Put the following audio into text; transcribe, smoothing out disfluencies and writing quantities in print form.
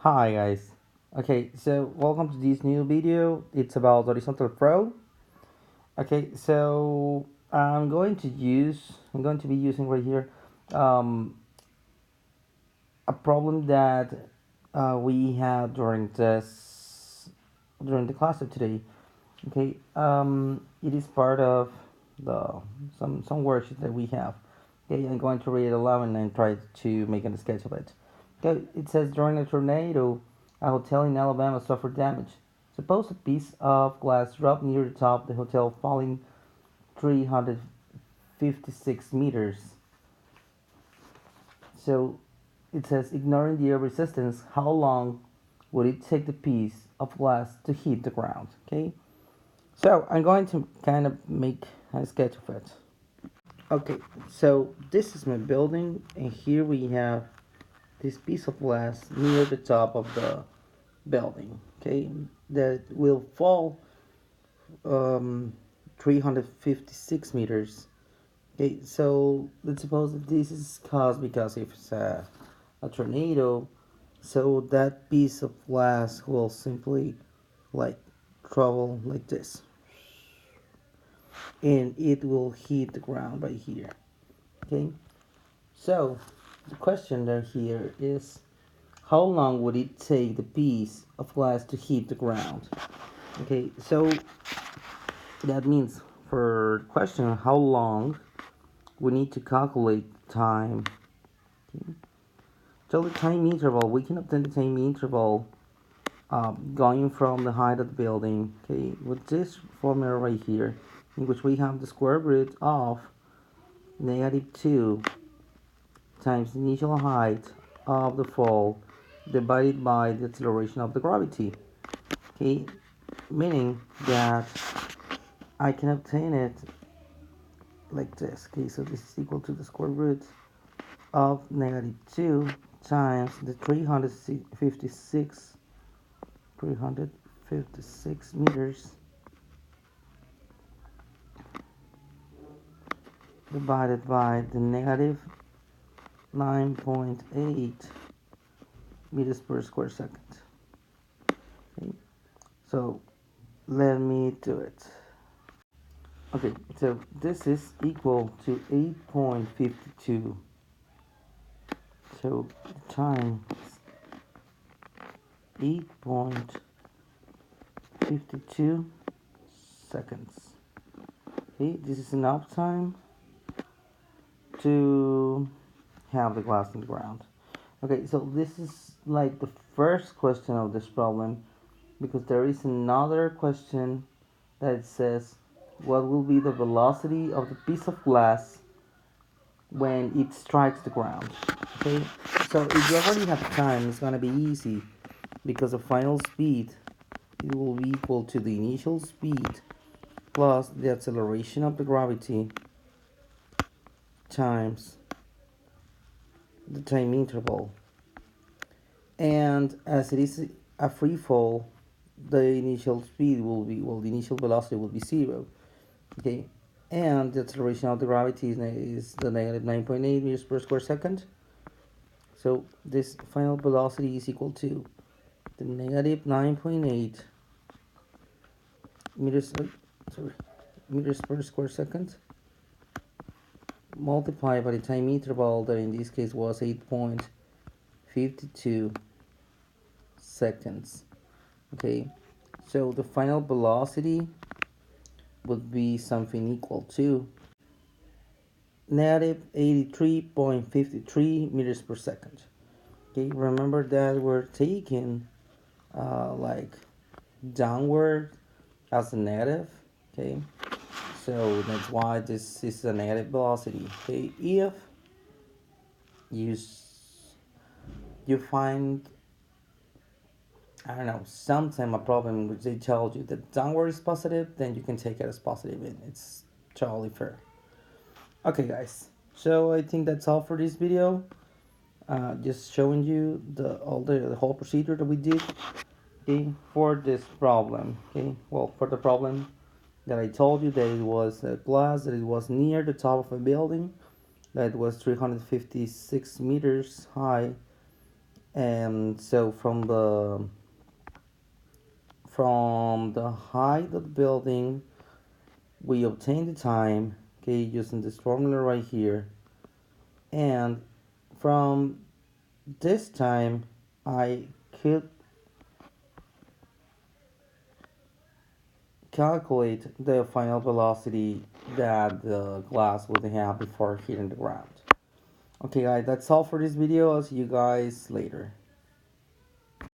Hi guys. Okay, so welcome to this new video. It's about horizontal throw. Okay, so I'm going to be using right here um, a problem that we had during the class of today. Okay, it is part of the some worksheet that we have. Okay, I'm going to read it aloud and then try to make a sketch of it. Okay, it says during a tornado, a hotel in Alabama suffered damage. Suppose a piece of glass dropped near the top of the hotel, falling 356 meters. So it says ignoring the air resistance, how long would it take the piece of glass to hit the ground? Okay, so I'm going to kind of make a sketch of it. Okay, so this is my building, and here we have this piece of glass near the top of the building. Okay, that will fall um, 356 meters. Okay, so let's suppose that this is caused because if it's a tornado, so that piece of glass will simply like travel like this, and it will hit the ground right here. Okay, so the question there here is how long would it take the piece of glass to hit the ground? Okay, so that means for the question how long we need to calculate time. Okay. So the time interval, we can obtain the time interval going from the height of the building, okay, with this formula right here, in which we have the square root of -2 times the initial height of the fall divided by the acceleration of the gravity. Okay, meaning that I can obtain it like this. Okay, so this is equal to the square root of -2 times the 356 meters divided by the negative 9.8 meters per square second. Okay, so let me do it. Okay, so this is equal to 8.52. So the time is 8.52 seconds. Okay, this is enough time to have the glass on the ground. Okay, so this is like the first question of this problem, because there is another question that says what will be the velocity of the piece of glass when it strikes the ground. Okay, so if you already have time, it's gonna be easy because the final speed, it will be equal to the initial speed plus the acceleration of the gravity times the time interval. And as it is a free fall, the initial speed will be, well, the initial velocity will be 0. Okay, and the acceleration of the gravity is the negative 9.8 meters per square second. So this final velocity is equal to the negative 9.8 meters, meters per square second multiplied by the time interval that in this case was 8.52 seconds. Okay, so the final velocity would be something equal to negative 83.53 meters per second. Okay, remember that we're taking like downward as a negative. Okay, so that's why this is a negative velocity. Okay, if you you find, I don't know, sometime a problem in which they tell you that downward is positive, then you can take it as positive, and it's totally fair. Okay, guys. So I think that's all for this video. Just showing you the whole procedure that we did. Okay, for this problem. Okay, well, for the problem that I told you that it was a glass, that it was near the top of a building, that was 356 meters high, And so from the height of the building, we obtain the time, okay, using this formula right here. And from this time, I could calculate the final velocity that the glass would have before hitting the ground. Okay guys, that's all for this video. I'll see you guys later.